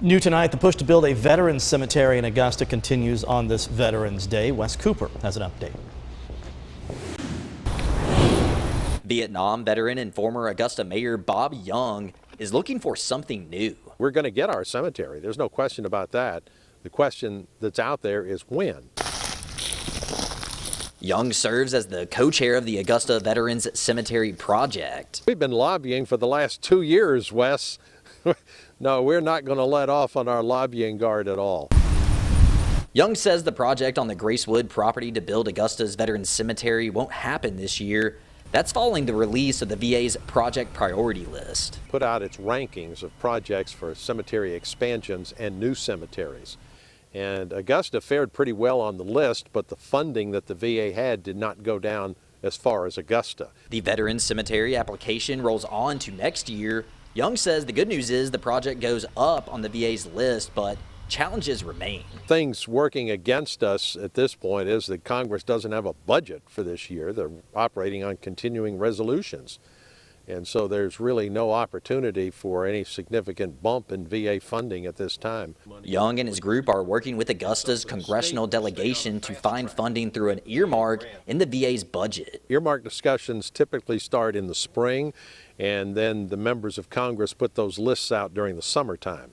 New tonight, the push to build a veterans cemetery in Augusta continues on this Veterans Day. Wes Cooper has an update. Vietnam veteran and former Augusta Mayor Bob Young is looking for something new. We're going to get our cemetery. There's no question about that. The question that's out there is when. Young serves as the co-chair of the Augusta Veterans Cemetery Project. We've been lobbying for the last 2 years, Wes. No, we're not going to let off on our lobbying guard at all. Young says the project on the Gracewood property to build Augusta's Veterans Cemetery won't happen this year. That's following the release of the VA's project priority list. Put out its rankings of projects for cemetery expansions and new cemeteries. And Augusta fared pretty well on the list, but the funding that the VA had did not go down as far as Augusta. The Veterans Cemetery application rolls on to next year. Young says the good news is the project goes up on the VA's list, but challenges remain. Things working against us at this point is that Congress doesn't have a budget for this year. They're operating on continuing resolutions. And so there's really no opportunity for any significant bump in VA funding at this time. Young and his group are working with Augusta's congressional delegation to find funding through an earmark in the VA's budget. Earmark discussions typically start in the spring, and then the members of Congress put those lists out during the summertime.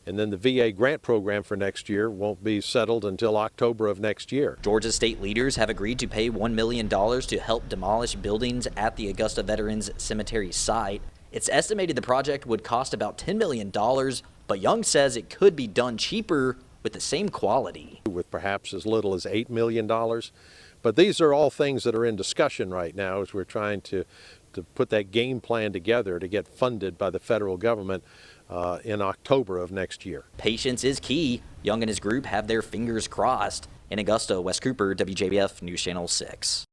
And then the VA grant program for next year won't be settled until October of next year. Georgia state leaders have agreed to pay $1 million to help demolish buildings at the Augusta Veterans Cemetery site. It's estimated the project would cost about $10 million, but Young says it could be done cheaper with the same quality. With perhaps as little as $8 million. But these are all things that are in discussion right now as we're trying to put that game plan together to get funded by the federal government in October of next year. Patience is key. Young and his group have their fingers crossed. In Augusta, Wes Cooper, WJBF News Channel 6.